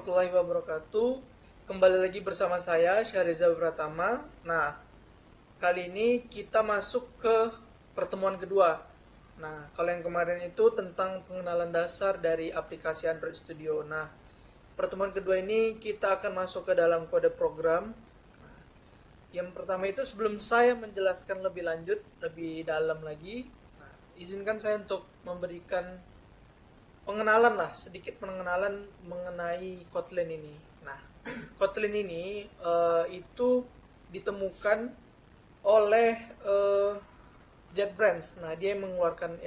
warahmatullahi wabarakatuh. Kembali lagi bersama saya Syahriza Pratama. Nah, kali ini kita masuk ke pertemuan kedua. Nah, kalau yang kemarin itu tentang pengenalan dasar dari aplikasi Android Studio. Nah, pertemuan kedua ini kita akan masuk ke dalam kode program. Yang pertama itu sebelum saya menjelaskan lebih lanjut, lebih dalam lagi, nah, izinkan saya untuk memberikan pengenalan lah, sedikit pengenalan mengenai Kotlin ini. Nah, Kotlin ini itu ditemukan oleh JetBrains. Nah, dia yang mengeluarkan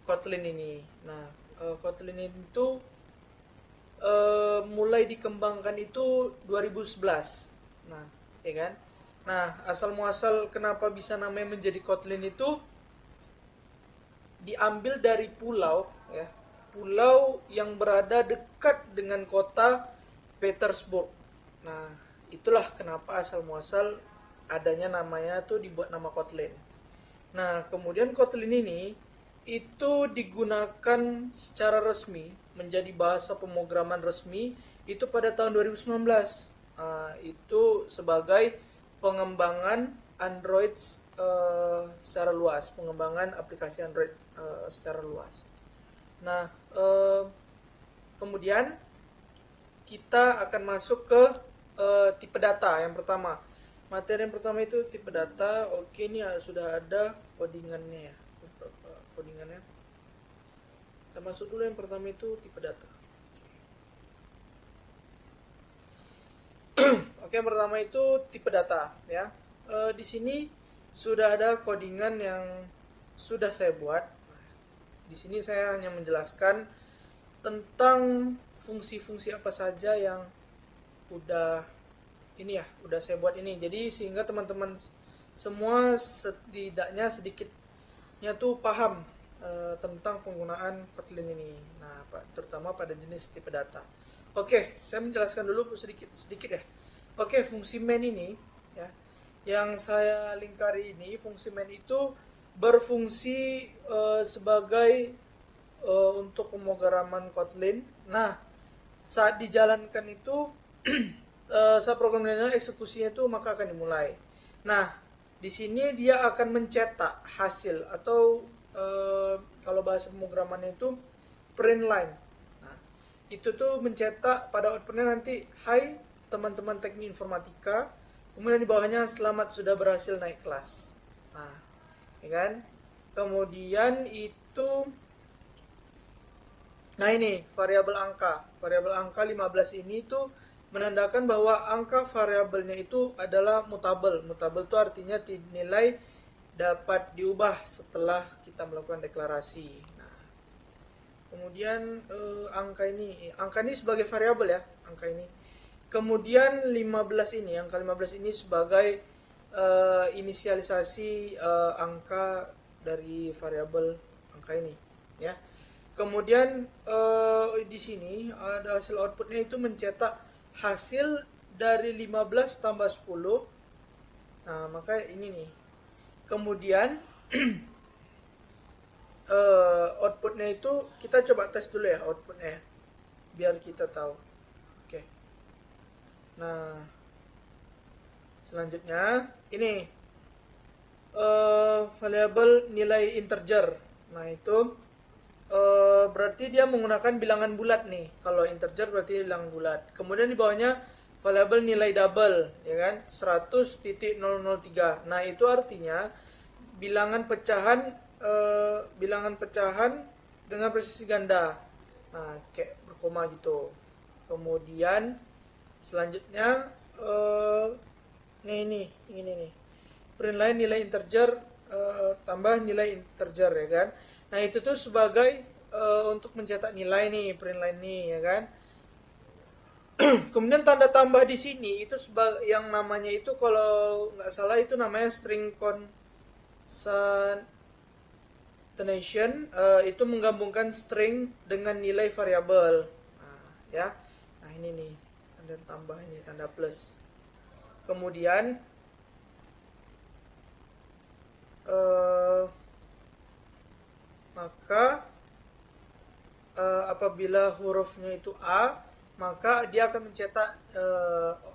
Kotlin ini. Nah, Kotlin itu mulai dikembangkan itu 2011. Nah, ya kan? Nah, asal muasal kenapa bisa namanya menjadi Kotlin itu diambil dari pulau, ya, pulau yang berada dekat dengan kota Petersburg. Nah, itulah kenapa asal muasal adanya namanya tuh dibuat nama Kotlin. Nah, kemudian Kotlin ini itu digunakan secara resmi menjadi bahasa pemrograman resmi itu pada tahun 2019. Itu sebagai pengembangan Android secara luas, pengembangan aplikasi Android secara luas. Nah, kemudian kita akan masuk ke tipe data yang pertama. Materi yang pertama itu tipe data. Oke, ini sudah ada codingannya ya. Codingannya. Kita masuk dulu yang pertama itu tipe data. Oke, yang pertama itu tipe data ya. Di sini sudah ada codingan yang sudah saya buat. Di sini saya hanya menjelaskan tentang fungsi-fungsi apa saja yang udah udah saya buat ini. Jadi sehingga teman-teman semua setidaknya sedikitnya tuh paham tentang penggunaan Kotlin ini. Nah, terutama pada jenis tipe data. Oke, saya menjelaskan dulu sedikit ya. Oke, fungsi main ini ya, yang saya lingkari ini, fungsi main itu berfungsi sebagai untuk pemrograman Kotlin. Nah, saat dijalankan itu saat programnya eksekusinya itu maka akan dimulai. Nah, di sini dia akan mencetak hasil atau kalau bahasa pemrogramannya itu print line. Nah, itu tuh mencetak pada outputnya nanti hai teman-teman teknik informatika, kemudian di bawahnya selamat sudah berhasil naik kelas. Nah, ya kan? Kemudian itu nah ini variabel angka. Variabel angka 15 ini tuh menandakan bahwa angka variabelnya itu adalah mutabel. Mutabel itu artinya nilai dapat diubah setelah kita melakukan deklarasi. Nah, kemudian angka ini sebagai variabel ya, angka ini. Kemudian 15 ini, angka 15 ini sebagai inisialisasi angka dari variabel angka ini, ya. Kemudian di sini ada hasil outputnya itu mencetak hasil dari 15 tambah 10. Nah, maka ini nih. Kemudian outputnya itu kita coba tes dulu ya outputnya, biar kita tahu. Oke. Nah, selanjutnya ini variabel nilai integer. Nah, itu berarti dia menggunakan bilangan bulat nih. Kalau integer berarti bilangan bulat. Kemudian di bawahnya variabel nilai double, ya kan? 100.003. Nah, itu artinya bilangan pecahan dengan presisi ganda. Nah, kayak berkoma gitu. Kemudian selanjutnya ini nih. Print line nilai integer tambah nilai integer, ya kan? Nah, itu tuh sebagai untuk mencetak nilai nih, print line nih, ya kan? Kemudian tanda tambah di sini itu yang namanya itu kalau nggak salah itu namanya string concatenation, itu menggabungkan string dengan nilai variabel. Nah, ya. Nah, ini nih tanda tambah ini, tanda plus. Kemudian maka apabila hurufnya itu A, maka dia akan mencetak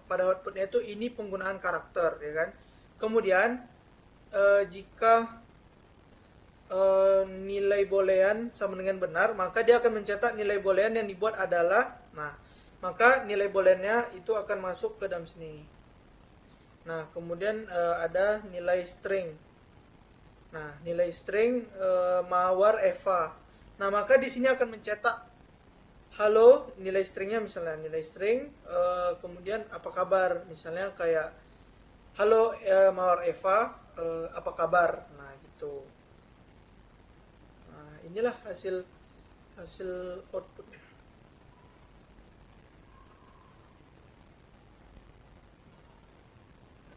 pada outputnya itu ini penggunaan karakter, ya kan. Kemudian jika nilai boolean sama dengan benar, maka dia akan mencetak nilai boolean yang dibuat adalah, nah, maka nilai booleannya itu akan masuk ke dalam sini. Nah, kemudian ada nilai string. Nah, nilai string mawar Eva. Nah, maka di sini akan mencetak halo, nilai stringnya misalnya nilai string, kemudian apa kabar, misalnya kayak halo mawar Eva, apa kabar. Nah, gitu. Nah, inilah hasil outputnya.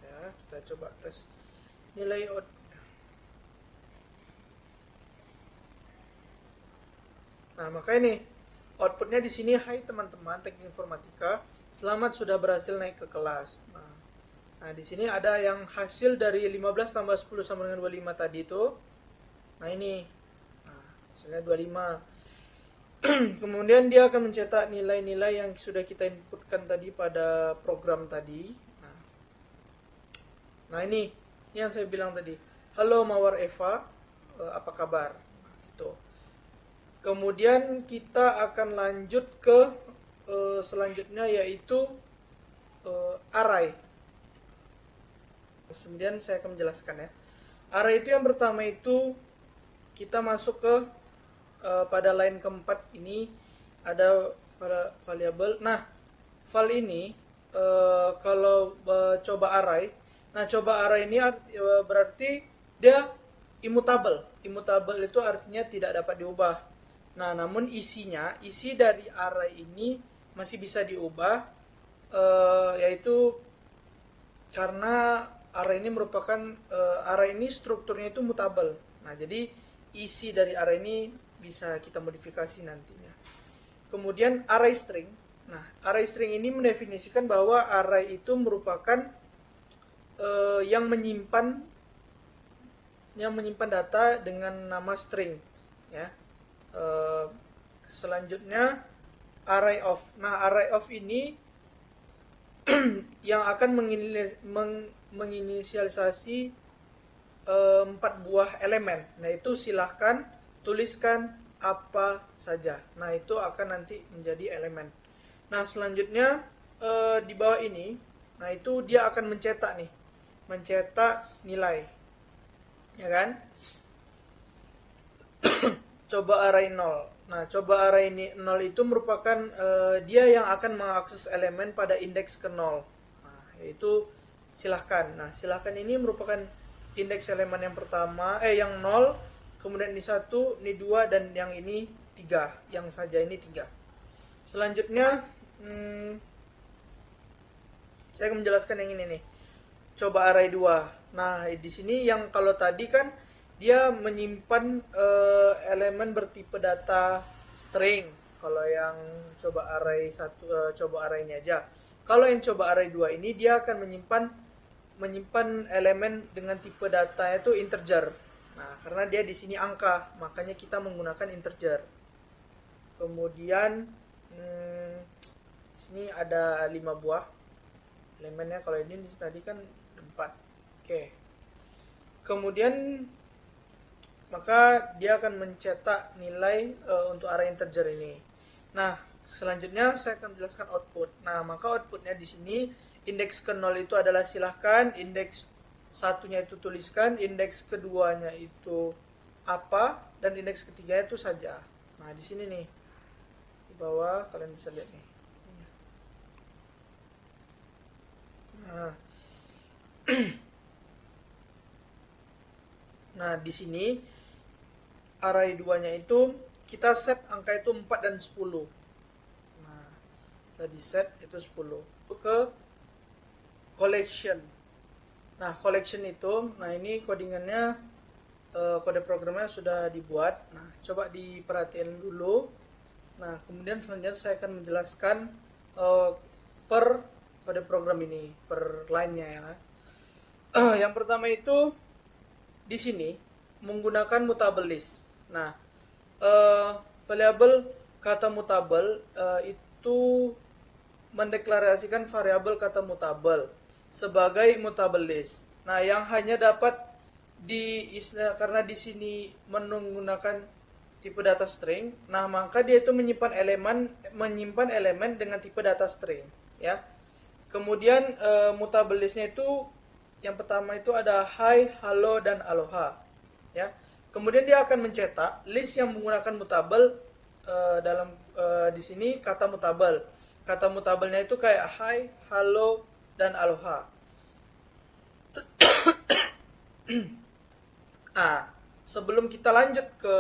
Ya, kita coba tes nilai output. Nah, maka ini outputnya di sini, hai teman-teman teknik informatika, selamat sudah berhasil naik ke kelas. Nah, di sini ada yang hasil dari 15 tambah 10 sama dengan 25 tadi itu. Nah, ini. Nah, hasilnya 25. Kemudian dia akan mencetak nilai-nilai yang sudah kita inputkan tadi pada program tadi. Nah, ini yang saya bilang tadi. Halo Mawar Eva, apa kabar? Nah, itu. Kemudian kita akan lanjut ke selanjutnya, yaitu array. Kemudian saya akan menjelaskan ya. Array itu yang pertama itu kita masuk ke pada line keempat ini ada variabel. Nah, val ini kalau coba array. Nah, coba array ini berarti dia immutable. Immutable itu artinya tidak dapat diubah. Nah, namun isi dari array ini masih bisa diubah, yaitu karena array ini merupakan array ini strukturnya itu mutable. Nah, jadi isi dari array ini bisa kita modifikasi nantinya. Kemudian array string. Nah, array string ini mendefinisikan bahwa array itu merupakan yang menyimpan data dengan nama string, ya. Selanjutnya array of. Nah, array of ini yang akan menginisialisasi 4 buah elemen. Nah, itu silahkan tuliskan apa saja. Nah, itu akan nanti menjadi elemen. Nah, selanjutnya di bawah ini, nah itu dia akan mencetak nilai, ya kan? Coba array 0. Nah, coba array ini 0 itu merupakan dia yang akan mengakses elemen pada indeks ke 0. Nah, yaitu silahkan. Nah, silahkan ini merupakan indeks elemen yang pertama, yang 0, kemudian ini 1, ini 2, dan yang ini 3. Yang saja ini 3. Selanjutnya, saya akan menjelaskan yang ini nih. Coba array 2. Nah, di sini yang kalau tadi kan dia menyimpan elemen bertipe data string. Kalau yang coba array 1, coba array ini aja. Kalau yang coba array 2 ini dia akan menyimpan elemen dengan tipe data itu integer. Nah, karena dia di sini angka, makanya kita menggunakan integer. Kemudian di sini ada 5 buah elemennya. Kalau ini tadi kan 4. Oke. Kemudian maka dia akan mencetak nilai untuk array integer ini. Nah, selanjutnya saya akan menjelaskan output. Nah, maka outputnya di sini indeks ke 0 itu adalah silahkan, indeks satunya itu tuliskan, indeks keduanya itu apa, dan indeks ketiganya itu saja. Nah, di sini nih di bawah kalian bisa lihat nih. Nah, nah di sini array 2-nya itu kita set angka itu 4 dan 10. Nah, saya di set itu 10 ke collection. Nah, collection itu, nah ini codingannya, kode programnya sudah dibuat. Nah, coba diperhatiin dulu. Nah, kemudian selanjutnya saya akan menjelaskan per kode program ini, per line-nya ya. Yang pertama itu di sini menggunakan mutable list. Nah, variabel kata mutable itu mendeklarasikan variabel kata mutabel sebagai mutabel list. Nah, yang hanya dapat karena di sini menggunakan tipe data string, nah maka dia itu menyimpan elemen dengan tipe data string, ya. Kemudian mutabel listnya itu yang pertama itu ada hi, halo, dan aloha, ya. Kemudian dia akan mencetak list yang menggunakan mutabel dalam di sini kata mutabel. Kata mutabelnya itu kayak hi, halo, dan aloha. Nah, sebelum kita lanjut ke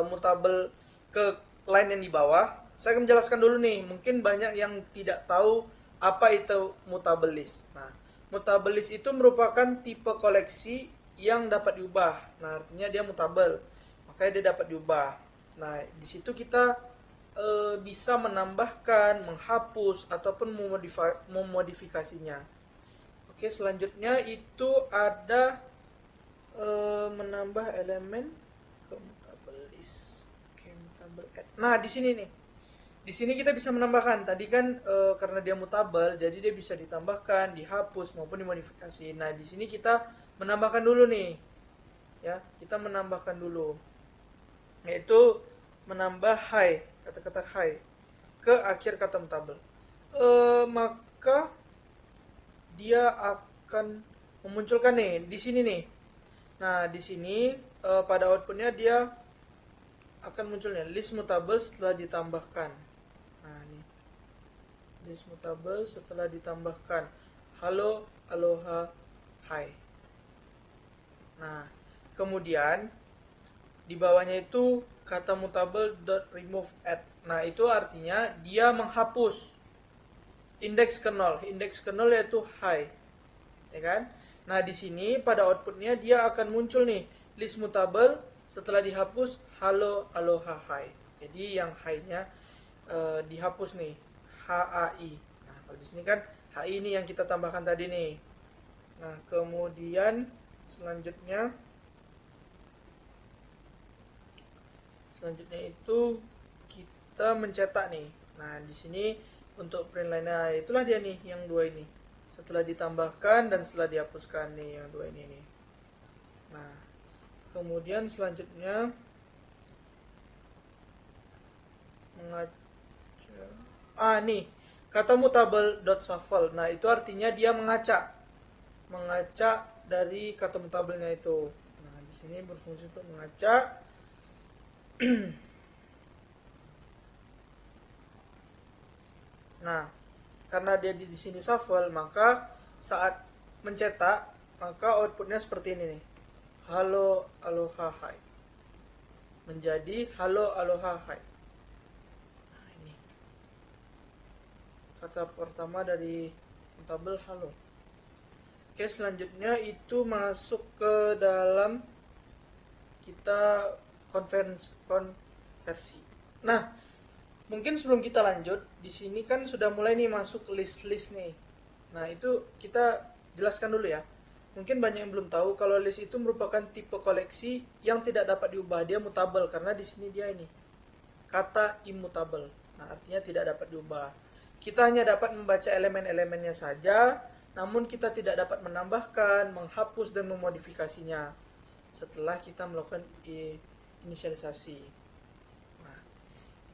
mutabel ke line yang di bawah, saya akan menjelaskan dulu nih. Mungkin banyak yang tidak tahu apa itu mutabel list. Nah, mutabel list itu merupakan tipe koleksi yang dapat diubah. Nah, artinya dia mutabel, makanya dia dapat diubah. Nah, di situ kita bisa menambahkan, menghapus, ataupun memodifikasinya. Oke, selanjutnya itu ada menambah elemen ke mutabel list. Oke, mutabel add. Nah, di sini nih. Di sini kita bisa menambahkan. Tadi kan karena dia mutabel, jadi dia bisa ditambahkan, dihapus maupun dimodifikasi. Nah, di sini kita menambahkan dulu nih. Ya, kita menambahkan dulu. Yaitu menambah hi, kata-kata hi ke akhir kata mutabel. Maka dia akan memunculkan nih di sini nih. Nah, di sini pada outputnya dia akan munculnya list mutabel setelah ditambahkan. Nah, ini list mutabel setelah ditambahkan halo, aloha, hai. Nah, kemudian di bawahnya itu kata mutabel .remove add. Nah, itu artinya dia menghapus indeks ke 0. Indeks ke 0 yaitu high. Ya kan? Nah, di sini pada outputnya dia akan muncul nih list mutabel setelah dihapus halo, aloha, hai. Jadi yang high-nya dihapus nih, HAI. Nah, kalau di sini kan HI ini yang kita tambahkan tadi nih. Nah, kemudian selanjutnya itu kita mencetak nih. Nah, di sini untuk print line-nya itulah dia nih yang dua ini. Setelah ditambahkan dan setelah dihapuskan nih yang dua ini nih. Nah, kemudian selanjutnya nih kata mutabel .shuffle. Nah, itu artinya dia mengacak dari kata mutabelnya itu. Nah, di sini berfungsi untuk mengacak. Nah, karena dia di sini shuffle, maka saat mencetak maka outputnya seperti ini nih. Halo, aloha, hai. Menjadi halo, aloha, hai. Nah, ini kata pertama dari mutabel halo. Oke, selanjutnya itu masuk ke dalam kita konversi. Nah, mungkin sebelum kita lanjut, di sini kan sudah mulai nih masuk list-list nih. Nah, itu kita jelaskan dulu ya. Mungkin banyak yang belum tahu kalau list itu merupakan tipe koleksi yang tidak dapat diubah. Dia mutabel karena di sini dia ini kata immutable. Nah, artinya tidak dapat diubah. Kita hanya dapat membaca elemen-elemennya saja, namun kita tidak dapat menambahkan, menghapus, dan memodifikasinya setelah kita melakukan inisialisasi. Nah,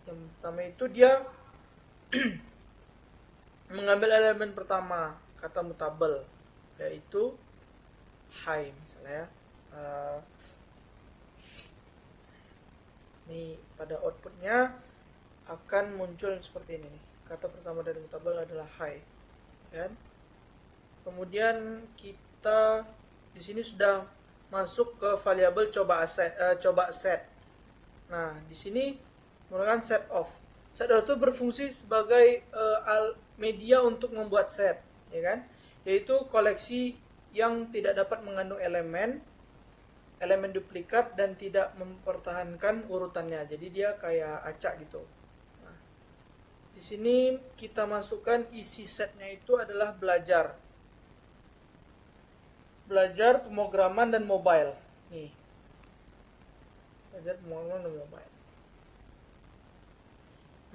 yang pertama itu dia mengambil elemen pertama kata mutabel, yaitu high misalnya. Nih pada outputnya akan muncul seperti ini nih. Kata pertama dari mutabel adalah high, kan? Kemudian kita di sini sudah masuk ke variabel coba set. Nah, di sini menggunakan set of. Set of itu berfungsi sebagai media untuk membuat set, ya kan? Yaitu koleksi yang tidak dapat mengandung elemen duplikat dan tidak mempertahankan urutannya. Jadi dia kayak acak gitu. Nah, di sini kita masukkan isi setnya itu adalah belajar, pemrograman, dan mobile. Nih, belajar, pemrograman, dan mobile.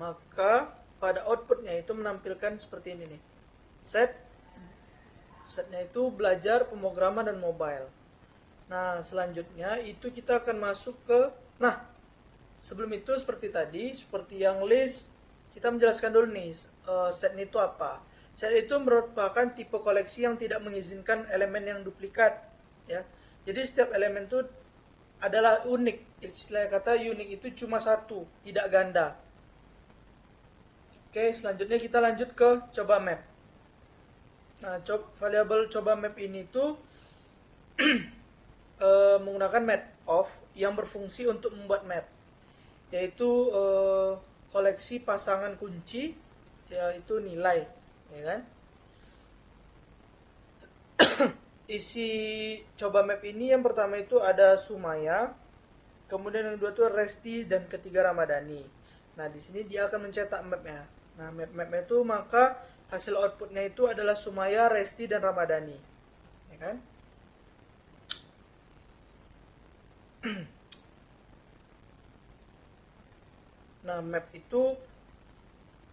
Maka pada outputnya itu menampilkan seperti ini nih. Setnya itu belajar, pemrograman, dan mobile. Nah, selanjutnya itu kita akan masuk ke, nah, sebelum itu seperti tadi, seperti yang list, kita menjelaskan dulu nih, set itu apa. Set itu merupakan tipe koleksi yang tidak mengizinkan elemen yang duplikat, ya. Jadi setiap elemen itu adalah unik. Istilah kata unik itu cuma satu, tidak ganda. Oke, selanjutnya kita lanjut ke coba map. Nah, variabel coba map ini tuh menggunakan map of yang berfungsi untuk membuat map, yaitu koleksi pasangan kunci, yaitu nilai, ya kan? Isi coba map ini yang pertama itu ada Sumaya, kemudian yang kedua itu Resti, dan ketiga Ramadhani. Nah, di sini dia akan mencetak mapnya. Nah, map-mapnya itu maka hasil outputnya itu adalah Sumaya, Resti, dan Ramadhani, ya kan? Nah, map itu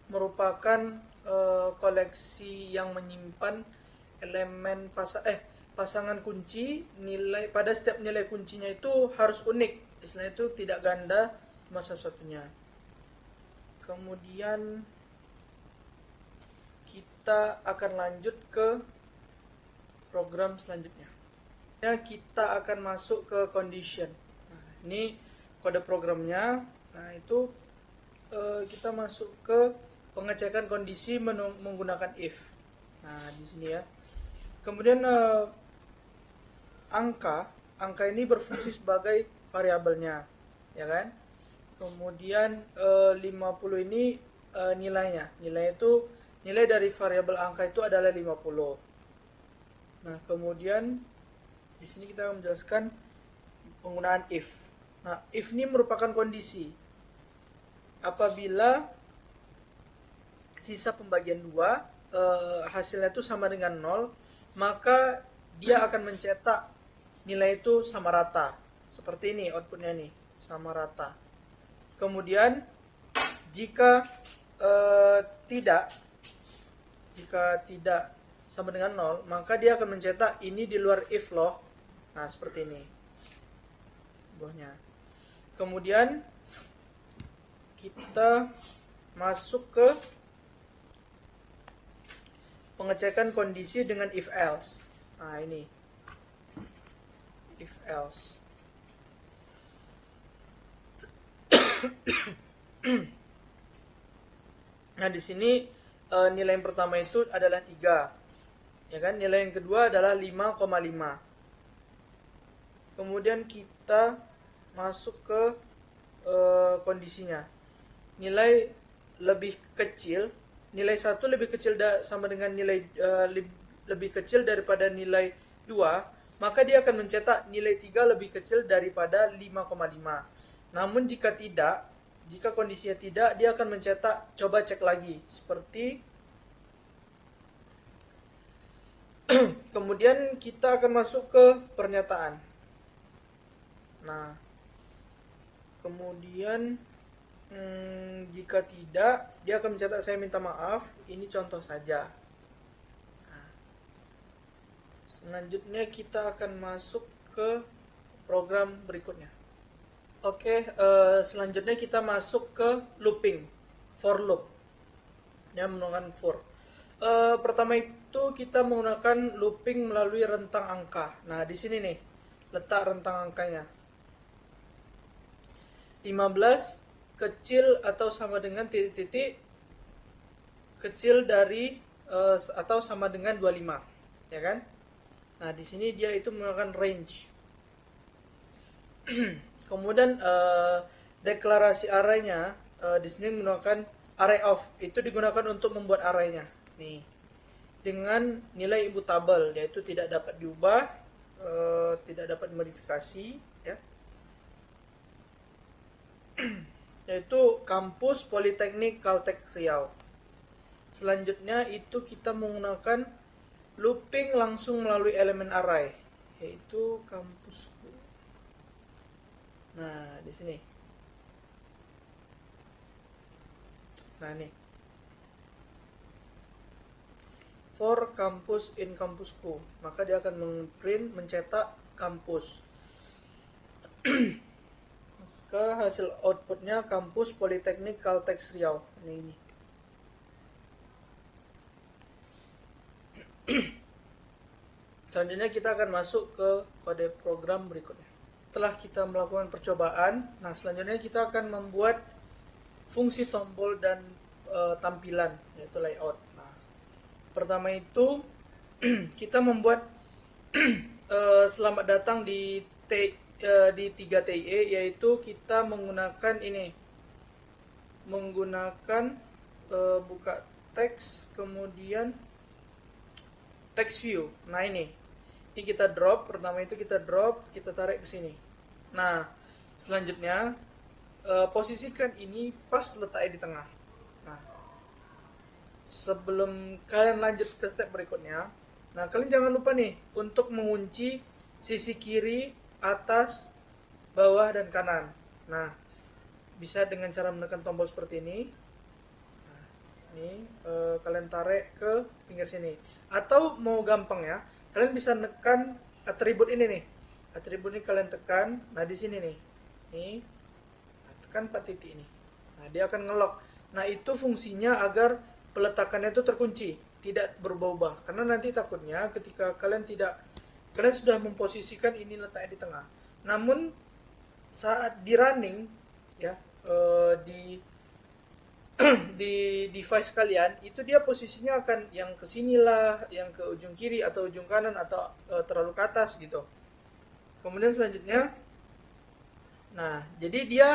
merupakan koleksi yang menyimpan elemen pasangan kunci. Nilai pada setiap nilai kuncinya itu harus unik, istilahnya itu tidak ganda, cuma satu-satunya. Kemudian kita akan lanjut ke program selanjutnya. Kita akan masuk ke condition. Nah, ini kode programnya. Nah, itu kita masuk ke pengecekan kondisi menggunakan if. Nah, di sini ya. Kemudian angka ini berfungsi sebagai variabelnya, ya kan? Kemudian 50 ini nilainya. Nilai itu nilai dari variabel angka itu adalah 50. Nah, kemudian di sini kita akan menjelaskan penggunaan if. Nah, if ini merupakan kondisi. Apabila sisa pembagian 2 hasilnya itu sama dengan 0, maka dia akan mencetak nilai itu sama rata. Seperti ini outputnya nih, sama rata. Kemudian jika tidak sama dengan 0, maka dia akan mencetak ini di luar if loh. Nah, seperti ini buahnya. Kemudian kita masuk ke pengecekan kondisi dengan if else. Nah, ini if else. Nah, di sini nilai yang pertama itu adalah 3. Ya kan? Nilai yang kedua adalah 5,5. Kemudian kita masuk ke kondisinya. Nilai lebih kecil, nilai 1 lebih kecil sama dengan nilai lebih kecil daripada nilai 2, maka dia akan mencetak nilai 3 lebih kecil daripada 5,5. Namun jika kondisinya tidak, dia akan mencetak coba cek lagi, seperti kemudian kita akan masuk ke pernyataan. Nah, kemudian jika tidak, dia akan mencetak saya minta maaf. Ini contoh saja. Nah, selanjutnya kita akan masuk ke program berikutnya. Oke, selanjutnya kita masuk ke looping, for loop, yang menggunakan for. Pertama itu kita menggunakan looping melalui rentang angka. Nah, di sini nih letak rentang angkanya. 15 kecil atau sama dengan titik-titik kecil dari atau sama dengan 25, ya kan? Nah, di sini dia itu menggunakan range. Kemudian deklarasi arraynya di sini menggunakan array of, itu digunakan untuk membuat arraynya. Nih, dengan nilai immutable, yaitu tidak dapat diubah, tidak dapat dimodifikasi, ya. Yaitu kampus Politeknik Caltech Riau. Selanjutnya itu kita menggunakan looping langsung melalui elemen array, yaitu kampusku. Nah, di sini. Nah, nih. for kampus in kampusku, maka dia akan mencetak kampus. Ke hasil outputnya kampus Politeknik Kalteks Riau. Ini. Selanjutnya kita akan masuk ke kode program berikutnya. Setelah kita melakukan percobaan, nah selanjutnya kita akan membuat fungsi tombol dan tampilan, yaitu layout. Nah, pertama itu kita membuat selamat datang di 3TE, yaitu kita menggunakan ini, buka teks, kemudian text view. Nah ini kita drop, pertama itu kita drop, kita tarik ke sini. Nah selanjutnya posisikan ini pas letaknya di tengah. Nah sebelum kalian lanjut ke step berikutnya, nah kalian jangan lupa nih untuk mengunci sisi kiri, atas, bawah, dan kanan. Nah bisa dengan cara menekan tombol seperti ini. Nah, ini kalian tarik ke pinggir sini. Atau mau gampang ya, kalian bisa menekan atribut ini nih. Atribut ini kalian tekan. Nah di sini nih, nah, tekan 4 titik ini. Nah dia akan ngelock. Nah itu fungsinya agar peletakannya itu terkunci, tidak berubah-ubah. Karena nanti takutnya ketika kalian sudah memposisikan ini letaknya di tengah. Namun saat di running ya, di device kalian itu dia posisinya akan yang ke sinilah, yang ke ujung kiri atau ujung kanan, atau terlalu ke atas gitu. Kemudian selanjutnya, nah jadi dia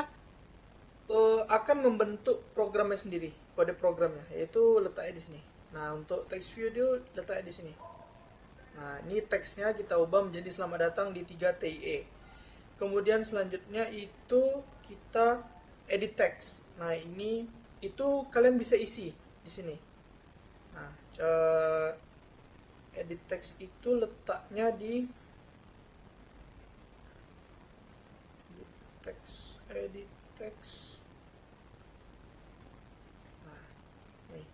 akan membentuk programnya sendiri, kode programnya, yaitu letaknya di sini. Nah untuk text view dia letaknya di sini. Nah ini teksnya kita ubah menjadi selamat datang di 3TE. Kemudian selanjutnya itu kita edit text. Nah ini itu kalian bisa isi di sini. Nah edit text itu letaknya di edit text. Nah nih.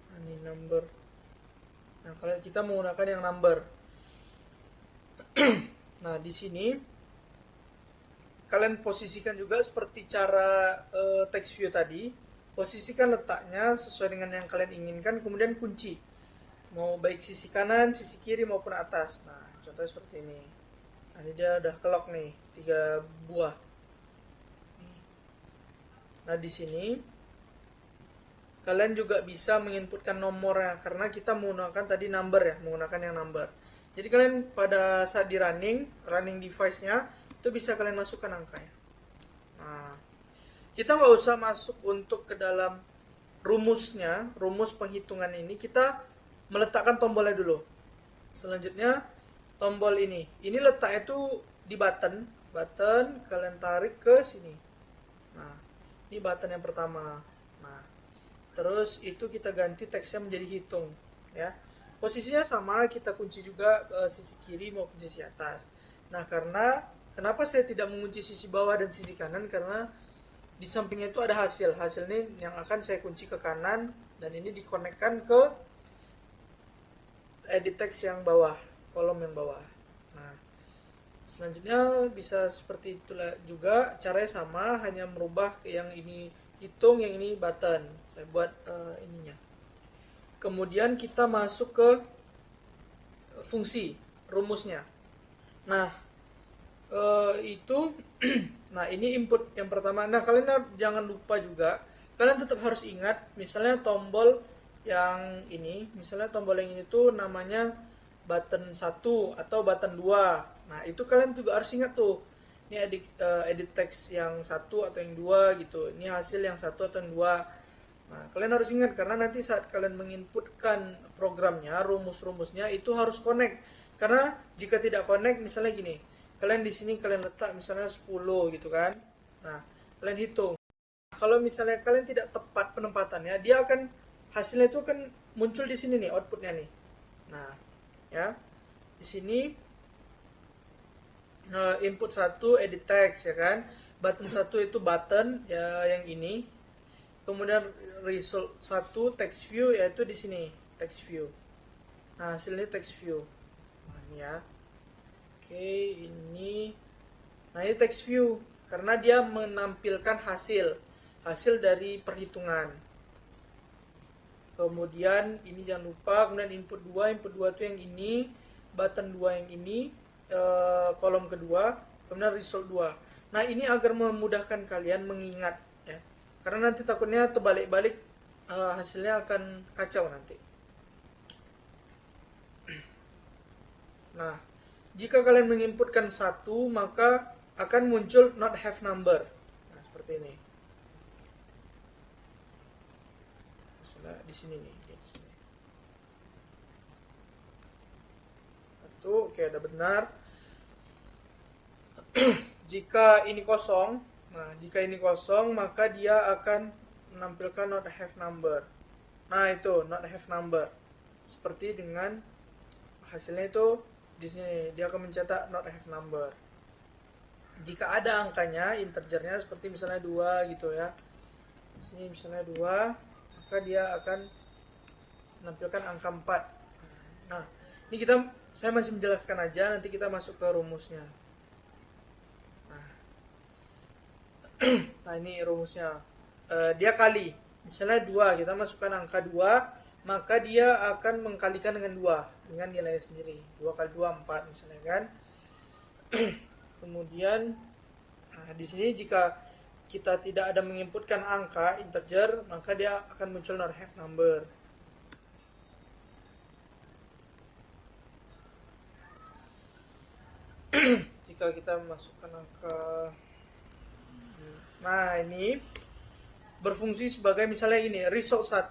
Nah, ini number. Nah kalau kita menggunakan yang number. Nah di sini kalian posisikan juga seperti cara text view tadi. Posisikan letaknya sesuai dengan yang kalian inginkan, kemudian kunci. Mau baik sisi kanan, sisi kiri maupun atas. Nah contohnya seperti ini. Nah ini dia udah kelok nih, 3 buah. Nah di sini kalian juga bisa menginputkan nomornya, karena kita menggunakan tadi number ya, menggunakan yang number. Jadi kalian pada saat di running device-nya itu bisa kalian masukkan angkanya. Nah, kita nggak usah masuk untuk ke dalam rumusnya, rumus penghitungan ini, kita meletakkan tombolnya dulu. Selanjutnya tombol ini letaknya itu di button kalian tarik ke sini. Nah, ini button yang pertama. Nah, terus itu kita ganti teksnya menjadi hitung ya. Posisinya sama, kita kunci juga sisi kiri maupun sisi atas. Nah kenapa saya tidak mengunci sisi bawah dan sisi kanan, karena di sampingnya itu ada hasil ini yang akan saya kunci ke kanan, dan ini dikonekkan ke edit text yang bawah, kolom yang bawah. Nah selanjutnya bisa seperti itulah juga, caranya sama, hanya merubah ke yang ini hitung, yang ini button. Saya buat ininya. Kemudian kita masuk ke fungsi rumusnya. Nah itu nah ini input yang pertama. Nah kalian jangan lupa juga, kalian tetap harus ingat, misalnya tombol yang ini, tuh namanya button 1 atau button 2. Nah itu kalian juga harus ingat tuh, ini edit text yang 1 atau yang 2 gitu, ini hasil yang 1 atau yang 2. Nah, kalian harus ingat, karena nanti saat kalian menginputkan programnya, rumus-rumusnya itu harus connect. Karena jika tidak connect, misalnya gini, kalian di sini kalian letak misalnya 10 gitu kan. Nah, kalian hitung. Kalau misalnya kalian tidak tepat penempatannya, dia akan hasilnya itu akan muncul di sini nih, outputnya nih. Nah, ya. Di sini input 1 edit text ya kan. Button 1 itu button ya yang ini. Kemudian result 1 text view yaitu di sini text view. Nah, hasilnya text view. Nah, ini ya. Oke, ini. Nah, ini text view karena dia menampilkan hasil dari perhitungan. Kemudian ini jangan lupa, kemudian input 2 itu yang ini, button 2 yang ini, kolom kedua, kemudian result 2. Nah, ini agar memudahkan kalian mengingat ya. Karena nanti takutnya terbalik-balik, hasilnya akan kacau nanti. Nah, jika kalian menginputkan 1, maka akan muncul not have number. Nah, seperti ini. Misalnya di sini nih, di sini. 1, oke, ada benar. Jika ini kosong, maka dia akan menampilkan not have number. Nah, itu not have number. Seperti dengan hasilnya itu di sini dia akan mencetak not have number. Jika ada angkanya, integernya seperti misalnya 2 gitu ya. Sini misalnya 2, maka dia akan menampilkan angka 4. Nah, ini saya masih menjelaskan aja, nanti kita masuk ke rumusnya. Nah, ini rumusnya. Dia kali. Misalnya 2, kita masukkan angka 2, maka dia akan mengkalikan dengan 2 dengan nilai sendiri. 2 kali 2 4 misalnya kan. Kemudian di sini jika kita tidak ada menginputkan angka integer, maka dia akan muncul not have number. Jika kita masukkan angka, nah ini berfungsi sebagai misalnya ini result 1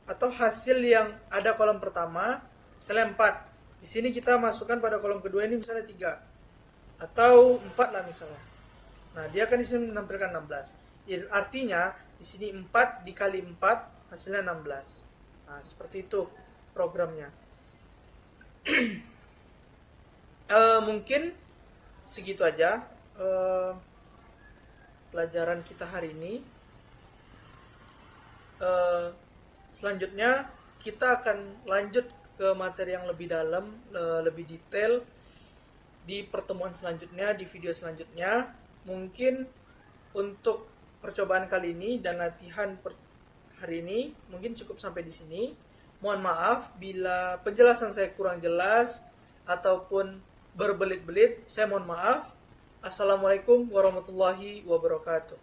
atau hasil yang ada kolom pertama misalnya 4. Di sini kita masukkan pada kolom kedua ini misalnya 3 atau 4 lah misalnya. Nah, dia akan di sini menampilkan 16. Artinya di sini 4 dikali 4 hasilnya 16. Nah, seperti itu programnya. Mungkin segitu aja pelajaran kita hari ini. Selanjutnya kita akan lanjut ke materi yang lebih dalam, lebih detail di pertemuan selanjutnya, di video selanjutnya. Mungkin untuk percobaan kali ini dan latihan hari ini mungkin cukup sampai di sini. Mohon maaf bila penjelasan saya kurang jelas ataupun berbelit-belit, saya mohon maaf. Assalamualaikum warahmatullahi wabarakatuh.